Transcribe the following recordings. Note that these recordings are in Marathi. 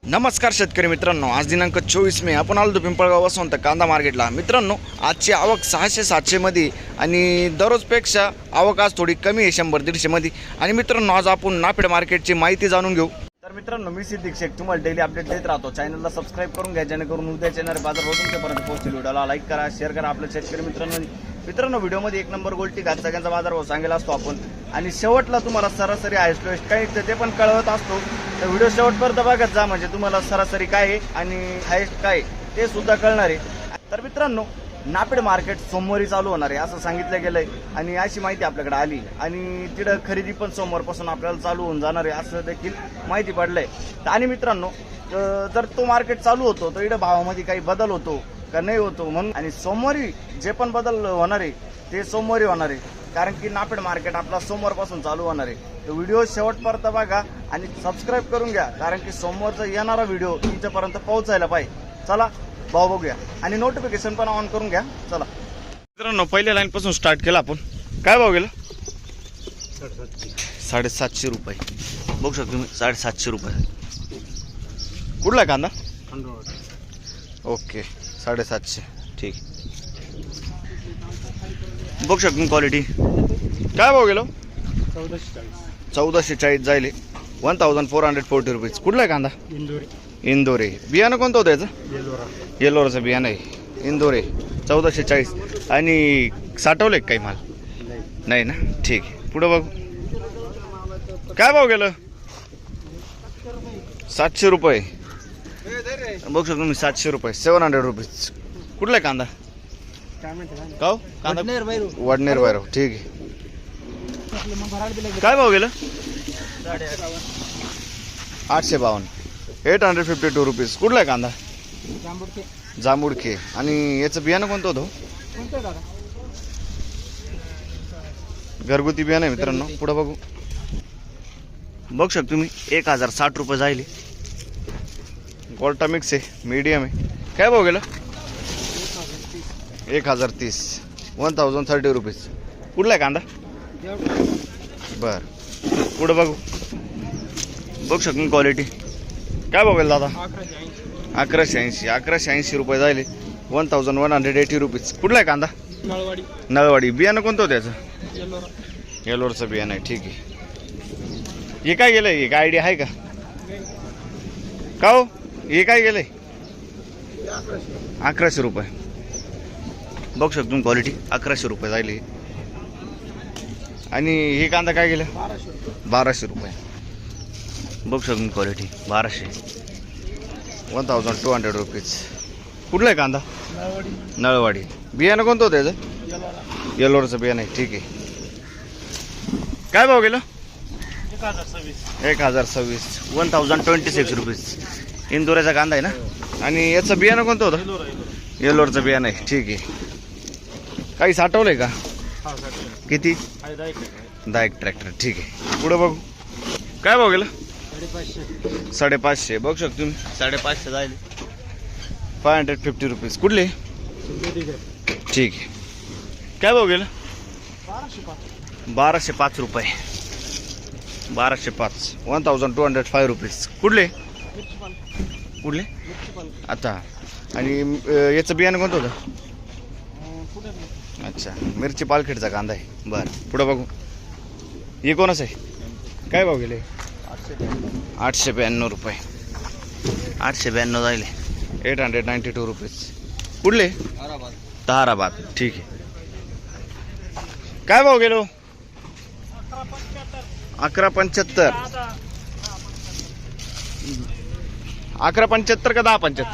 नमस्कार शेतकरी मित्रांनो, आज दिनांक 24 मे आपण आलो पिंपळगाव वसंत कांदा मार्केटला। मित्रांनो, आजची आवक 600-700 मध्ये आणि दररोजपेक्षा आवक आज थोडी कमी आहे 100-150 मध्ये। आणि मित्रांनो, आज आपण नाफेड मार्केटची माहिती जाणून घेऊ। तर मित्रांनो, मी सिद्दीक शेख तुम्हाला डेली अपडेट देत राहतो। चॅनलला सबस्क्राइब करून घ्या जेणेकरून उद्या येणारे बाजारभाव तुमच्यापर्यंत पोहोचतील। व्हिडिओला लाईक करा, शेअर करा आपल्या शेतकरी मित्रांनो व्हिडिओमध्ये एक नंबर गोल्टी घात सगळ्यांचा बाजारभाव सांगेल असतो आपण, आणि शेवटला तुम्हाला सरासरी हायस्ट लोएस्ट काय ते पण कळवत असतो। तर व्हिडिओ शेवटपर्यंत बघत जा म्हणजे तुम्हाला सरासरी काय आहे आणि हायस्ट काय ते सुद्धा कळणार आहे। तर मित्रांनो, नाफेड मार्केट सोमवारी चालू होणार आहे असं सांगितलं गेलंय आणि अशी माहिती आपल्याकडे आली, आणि तिथं खरेदी पण सोमवारपासून आपल्याला चालू होऊन जाणार आहे असं देखील माहिती पडलंय। आणि मित्रांनो, जर तो मार्केट चालू होतो तर इथं भावामध्ये काही बदल होतो का नाही होतो म्हणून, आणि सोमवारी जे पण बदल होणार आहे ते सोमवारी होणार आहे, कारण की नाफेड मार्केट आपला सोमवारपासून चालू होणार आहे। तर व्हिडिओ शेवटपर्यंत बघा आणि सबस्क्राईब करून घ्या, कारण की सोमवारचा येणारा व्हिडिओ तुमच्यापर्यंत पोहोचायला पाहिजे। चला भाव बघूया आणि नोटिफिकेशन पण ऑन करून घ्या। चला मित्रांनो, पहिल्या लाईन पासून स्टार्ट केला आपण। काय भाव गेला? 750 रुपये बघू शकतो तुम्ही, 750 रुपये। कुठला कांदा? ओके, 750 ठीक बघू शकतो तुम्ही क्वालिटी। काय भाव गेलो? 1440 जायले, 1440 रुपीज। कुठला कांदा? इंदोरे। बियाणं कोणतं होतं याचं? येलोराचं बियाणं आहे, इंदोरे। 1440 आणि साठवले काही माल नाही ना? ठीक आहे, पुढं बघू। काय भाव गेलं? 700 रुपये बघू शकतो मी, 700 रुपये, 700 रुपीज। कुठला कांदा? का कांदा? वडनेर वैरव, ठीक आहे। काय भाव गेलं? 852, 852 रुपीज। कुठला कांदा? जांभुडके। आणि याचं बियाणं कोणतं होतं? घरगुती बियाणं आहे मित्रांनो। पुढं बघू, बघू शकतो तुम्ही, 1060 रुपये जाईल। गोल्टा मिक्स आहे, मीडियम आहे। काय भाव गेलं? 1030, 1030 रुपीज। कुठला आहे कांदा? बर, पुढं बघू, बघू शकतो क्वालिटी। काय भाव गेलं दादा? 1180 रुपये जाईल, 1180 रुपीज। कुठला आहे कांदा? नळवाडी। बियाणं कोणतं होतं त्याचं? येलोरचं बियाणं आहे, ठीक आहे। हे काय गेलंय? हे काय आयडिया आहे का? का हो, हे काय गेलंय? 1100 रुपये बघू शकतो तुम्ही क्वालिटी, 1100 रुपये जाईल। आणि हे कांदा काय गेलं? 1200 रुपये बघू शकतो तुम्ही क्वालिटी, 1200, 1200 रुपीज। कुठला आहे कांदा? नळवाडी। बियाणं कोणतं होतं याचं? येलोरचं बियाणं आहे, ठीक आहे। काय भाव गेलं? 1026, 1026 रुपीज। इंदोऱ्याचा कांदा आहे ना? आणि याचं बियाणं कोणतं होतं? येलोरचं बियाणं आहे, ठीक आहे। काही साठवलंय का? किती? 10 ट्रॅक्टर, ठीक आहे। पुढं बघू, काय भाव गेलं? 550 बघू शकतो तुम्ही, 550 जाईल, 550 रुपीज। कुठले? ठीक आहे। काय भाव गेलं? 1205 रुपये, 1205, 1205 रुपीज। कुठले? कुठले आता? आणि याचं बियाणं कोणतं होतं? अच्छा, मिरची पालखेडचा कांदा आहे, बरं। पुढं बघू, हे कोणाचं आहे? काय भाव गेले? 892 रुपये, 892 जाईल, 892 रुपीज। कुठले? ताराबाद, ठीक आहे। काय भाव गेलो? 1175, 1175 का 1075?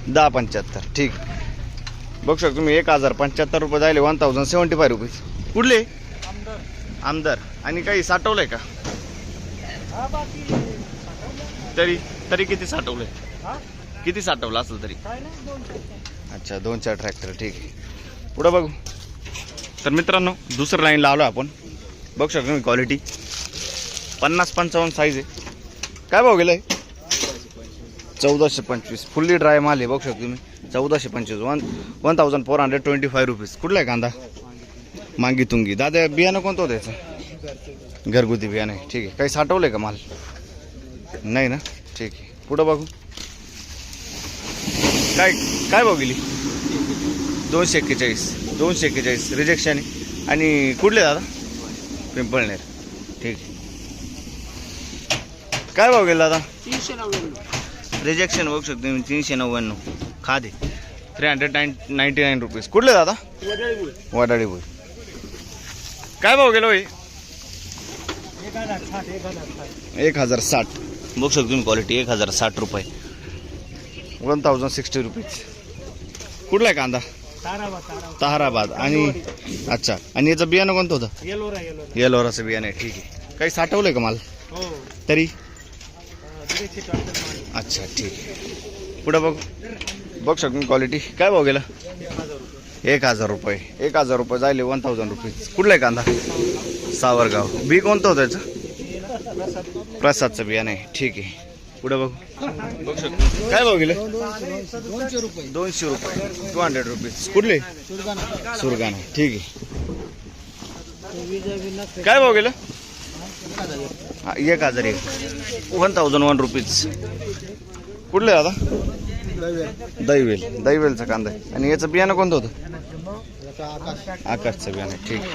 1075, ठीक। बघू शकतो तुम्ही, 1075 रुपये जायले, 1075 रुपीज। कुठले? आमदार। आणि काही साठवलंय का? तरी किती साठवलंय? किती साठवलं असेल तरी? अच्छा, 2-4 ट्रॅक्टर, ठीक आहे। पुढं बघू, तर मित्रांनो दुसऱ्या लाईनला आलो आपण। बघू शकतो तुम्ही क्वालिटी, 50-55 साईज आहे। काय भाव गेलाय? 1425, फुल्ली ड्राय माल आहे, बघू शकतो तुम्ही, 1425, 1425 रुपीज। कुठला आहे कांदा? मांगी तुंगी। दादा, बियाणं कोणतं होतं त्याचं? घरगुती बियाणं आहे, ठीक आहे। काही साठवलंय का माल? नाही ना, ठीक आहे। पुढं बघू, काय काय भाव गेली? 241. 241 रिजेक्शन आहे. आणि कुठले दादा? पिंपळनेर. ठीक आहे. काय भाव गेला दादा? 399. रिजेक्शन बघू शकतो मी. 399 खादे 399 रुपीज. कुठले दादा? वडाळी बोल. काय भाव गेलो? 1060. बघू शकतो तुम्ही क्वालिटी. 1060 रुपये. 1060 रुपीज. कुठला आहे कांदा? ताहराबाद. आणि अच्छा, आणि याचं बियाणं कोणतं होतं? येलोराचं बियाणं आहे. ठीक आहे. काही साठवलंय का माल तरी? अच्छा ठीक आहे. पुढं बघू शकतो मी क्वालिटी. काय भाव गेला? 1000 रुपये. 1000 रुपये जायले 1000 रुपीज. कुठला आहे कांदा? सावरगाव. बी कोणतं होतं याचं? प्रसादचं बियाणं आहे. ठीक आहे. पुढे बघू शकतो. काय भाव गेले? 200 रुपये. 200 रुपये. 200 रुपीज. कुठले? सुरगाणा. ठीक आहे. काय भाव गेलं? 1001. 1001 रुपीज. कुठले दादा? दैवेल. दैवेलचा कांदा आहे. आणि याचं बियाणं कोणतं होतं? आकाशचं बियाणं आहे. ठीक आहे.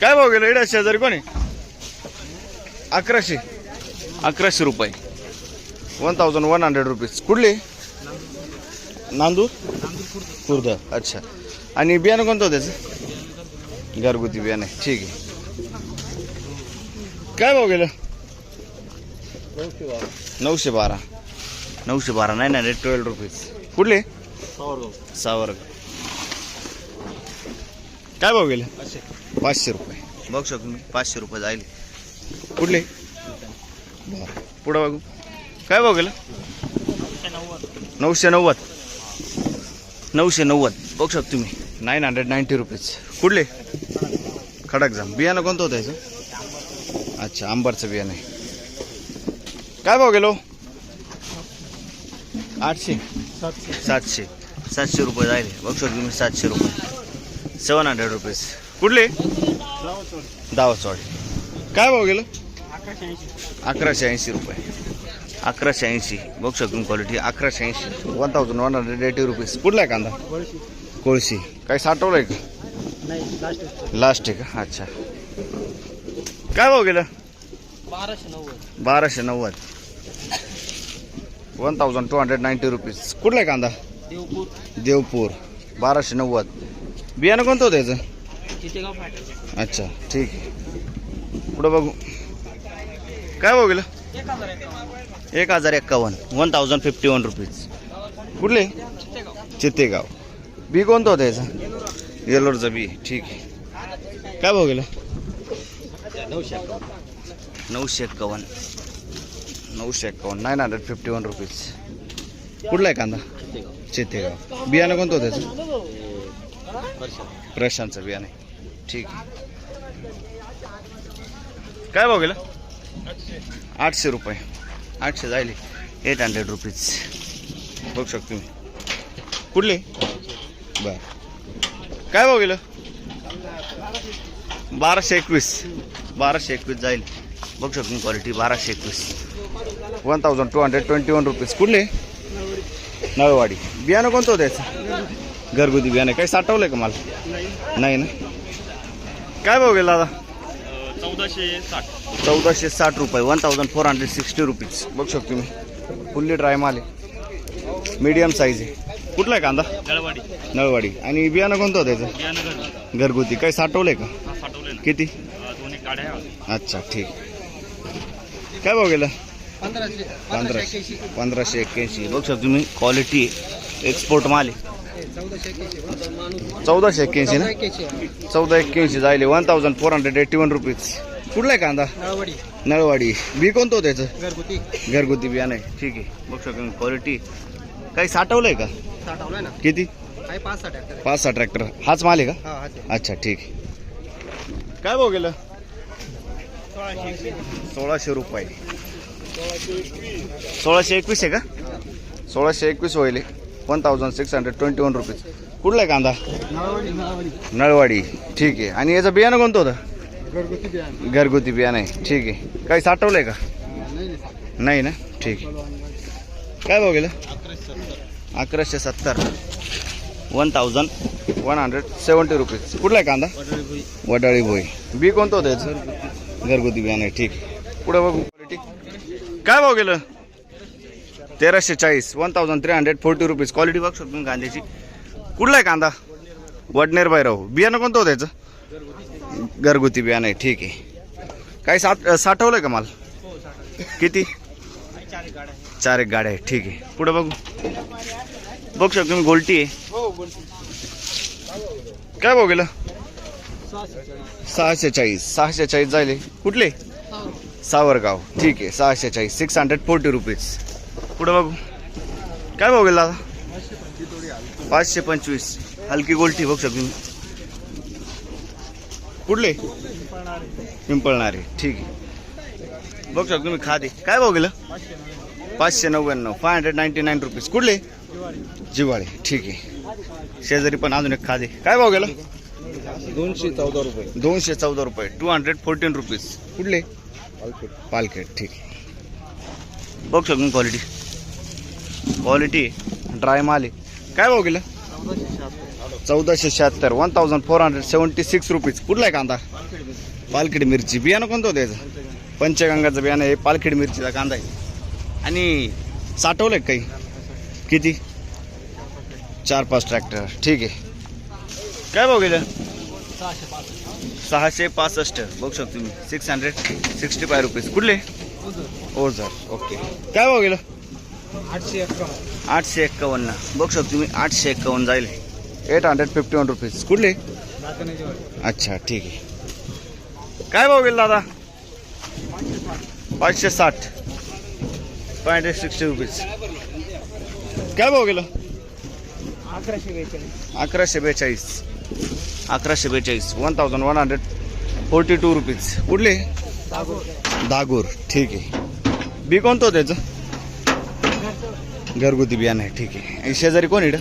काय भाव गेलं? 1100 कोणी? 1100 रुपये. 1100 रुपीज. कुठले? नांदूर खुर्द. अच्छा. आणि बियाणं कोणतं होतं त्याचं? घरगुती बियाणं आहे. ठीक आहे. काय भाव गेलं? 912. 912 रुपीज. कुठले? सावरगाव. काय भाव गेले? 500 रुपये. बघू शकतो मी. 500 रुपये जाईल. कुठले? बरं. पुढं बघू. काय भाव गेलं? 990. 990. बघू शकतो तुम्ही. 990 रुपीज. कुठले? खडकजाम. बियाणं कोणतं होतं याचं? अच्छा, आंबरचं बियाणं आहे. काय भाव गेलो? 800. 700 रुपये जाईल. बघू शकतो तुम्ही. 700 रुपये. 700 रुपीज. कुठले? दावचवाडी. काय भाव गेलं? 1180 रुपये. 1180. बघू शकतो क्वालिटी. 1180. 1180 रुपीज. कुठला आहे कांदा? कोळशी. काही साठवलं आहे का? लास्ट आहे का? अच्छा. काय भाव गेलं? 1290. 1290 रुपीज. कुठला आहे कांदा? देवपूर. 1290. बियाणं कोणतं होतं याचं? अच्छा ठीक आहे. पुढं बघू. काय भाव गेलं? 1051. 1051 रुपीज. कुठले? चित्तेगाव. बी कोणतं होतं याचं? येलोरचं बी. ठीक आहे. काय भाव गेलं? 951. 951 रुपीज. कुठला आहे कांदा? चित्तेगाव. बियाणं कोणतं होतं त्याचं? प्रशांतचं बियाणं आहे. ठीक आहे. काय भाव गेलं? 800 रुपये. 800 जायले. 800 रुपीज. बघू शकतो तुम्ही. कुठले? बरं. काय भाव गेलं? 1221. 1221 जाईल. बघू शकतो क्वालिटी. 1221. 1221 रुपीज. कुठले? नळवाडी. बियाणं कोणतं होतं याचं? घरगुती बियाणं. काही साठवलंय का मला? नाही ना. काय भाव गेला दादा? 1460 रुपये. 1460 रुपीज. बघू शकतो तुम्ही. फुल्ली ड्राय माल आहे. मीडियम साईज आहे. कुठला आहे कांदा? नळवाडी. आणि बियाणं कोणतं होतं त्याचं? घरगुती. काही साठवलंय का? किती? अच्छा ठीक. काय भाव गेला? 1581. बघू शकतो तुम्ही. क्वालिटी एक्सपोर्ट माल आहे. 1481 ना. 1481 जायले. 1481 रुपीज. कुठला आहे कांदा? नळवाडी. बी कोणतं होतं त्याचं? घरगुती बियाणं आहे. ठीक आहे. बघू शकतो क्वालिटी. काही साठवलंय का? किती? 5-6 ट्रॅक्टर. हाच माल आहे का? अच्छा ठीक आहे. काय भाव गेलं? 1600 रुपये. 1621 आहे का? 1621 होईल. 1621 रुपीज. कुठला आहे कांदा? नळवाडी. ठीक आहे. आणि याचं बियाणं कोणतं होतं? घरगुती बियाणं आहे. ठीक आहे. काही साठवलंय का? नाही ना. ठीक आहे. काय भाव गेलं? 1170. 1170 रुपीज. कुठला आहे कांदा? वडाळी भोई. बी कोणतं होतं याचं? घरगुती बियाणं आहे. ठीक. पुढे बघू क्वालिटी. काय भाव गेलं? 1340. 1340 रुपीज. क्वालिटी बघ शकतो कांद्याची. कुठला आहे कांदा? वडनेर बायराव. बियाणं कोणतं होतं याचं? घरगुती बियाणं आहे. ठीक आहे. काही साठवलं का माल? किती? 4 एक गाड्या आहे. ठीक आहे. पुढे बघू. बघू शकतो तुम्ही गोल्टी आहे. काय भाव गेलं? 640 जायले. कुठले? सावरगाव. ठीक आहे. 640. 640 रुपीज. पुढे बघू. काय भाव गेला दादा? 525. हलकी गोल्टी बघू शकतो तुम्ही. कुठले? पिंपळणारे. ठीक आहे. बघू शकतो तुम्ही खादे. काय भाव गेलं? 599. 599 रुपीज. कुठले? जिवाळे. ठीक आहे. शेजारी पण अजून एक खादे. काय भाव गेला? 214 रुपये. 214 रुपये. 214 रुपीज. कुठले? पालखेड. ठीक आहे. बघू शकतो क्वालिटी ड्राय माल आहे. काय भाव गेलं? 1476. 1476 रुपीज. कुठला आहे कांदा? पालखेड मिरची. बियाणं कोणतं होतं याचं? पंचगंगाचं बियाणं आहे. पालखेड मिरचीचा कांदा आहे. आणि साठवलं काही? किती? 4-5 ट्रॅक्टर. ठीक आहे. काय भाव गेलं? 665. बघू शकतो तुम्ही. 665 रुपीज. कुठले? ओझर. ओके. काय भाव गेलं? 851. बघू शकतो तुम्ही. 851 जाईल. 851 रुपीज. कुठले? अच्छा. ठीक आहे. काय भाव गेला दादा? 560. 560 रुपीज. काय भाव गेलं? 1142. 1142. रुपीज. कुठले? दागूर. ठीक आहे. बी कोणतं होतं त्याचं? घरगुती बियाणं आहे. ठीक आहे. आणि शेजारी कोण इकडं?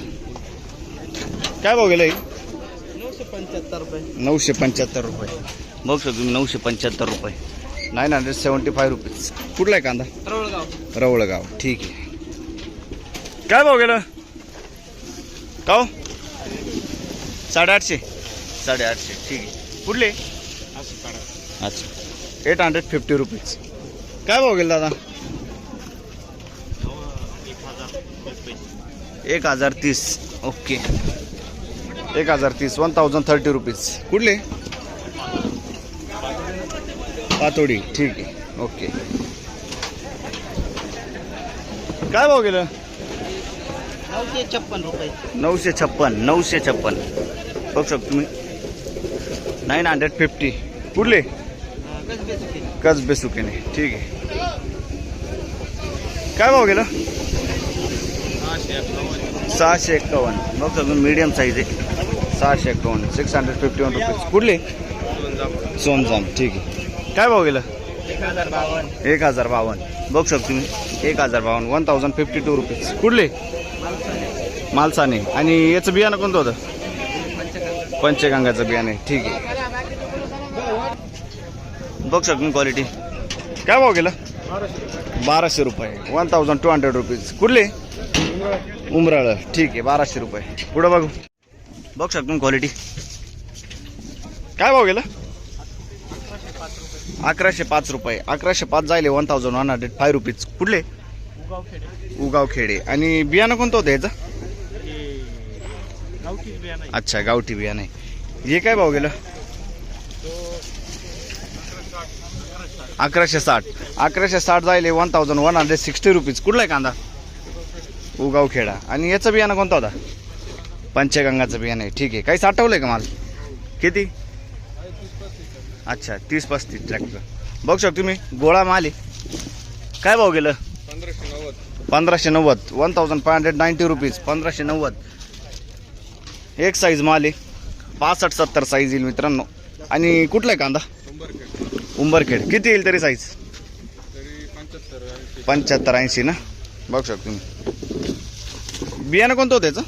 काय भाव गेलं? 975 रुपये. 975 रुपये. बघू शकतो तुम्ही. 975 रुपये. 975 रुपीज. कुठला आहे कांदा? रवळगाव. ठीक आहे. काय भाव गेलं? का हो? 850. 850. ठीक आहे. कुठले? अच्छा. 850 रुपीज. काय भाव गेला दादा? 1030. ओके. 1030. 1030 रुपीज. कुठले? पातोडी. ठीक आहे. ओके. काय भाव गेलं? 956 रुपये. 956. बघू शकतो तुम्ही. 950. कुठले? कसबे सुकेने. ठीक आहे. काय भाव गेलं? 651. बघू शकतो मीडियम साईज आहे. 651. 651 रुपीज. कुठले? सोनजाम. ठीक आहे. काय भाव गेलं? 1052. बघू शकतो तुम्ही. 1052. 1052 रुपीज. कुठले? मालसाने. आणि याचं बियाणं कोणतं होतं? पंचगंगाचं बियाणं आहे. ठीक आहे. बघू शकतो क्वालिटी. काय भाव गेलं? 1200 रुपये. 1200 रुपीज. कुठले? उमराळ. ठीक आहे. 1200 रुपये. पुढं बघू. बघू शकतो क्वालिटी. काय भाव गेलं? 1105 रुपये. 1105 जायले. 1105 रुपीज. कुठले? उगाव खेडे. आणि बियाणं कोणतं होतं याचं? अच्छा. गावठी बियाणं आहे. हे काय भाव गेलं? 1160. 1160 जायले. 1160 रुपीज. कुठला आहे कांदा? उगाव खेडा. आणि याचं बियाणं कोणतं होता? पंचगंगाचं बियाणं आहे. ठीक आहे. काही साठवलंय का माल? किती? अच्छा. 30-35 ट्रॅक्टर. बघू शकतो तुम्ही. गोळा माल आहे. काय भाव गेलं? 1590. 1590 रुपीज. 1590. एक साईज माल आहे. 65-70 साईज येईल मित्रांनो. आणि कुठला आहे कांदा? उंबरखेड. किती येईल तरी साईज? 75-80 ना. बघू शकतो तुम्ही. बियाणं कोणतं होतं त्याचं?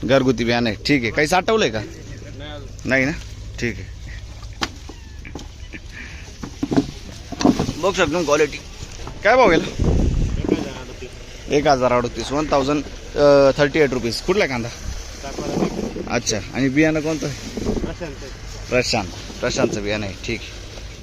घरगुती बियाणं आहे. ठीक आहे. काही साठवलंय का? नाही ना. ठीक आहे. बघू शकतो क्वालिटी. काय भाव गेला? 1038 1038 रुपीज. कुठला कांदा? अच्छा. आणि बियाणं कोणतं? प्रशांतचं बियाणं आहे. ठीक आहे.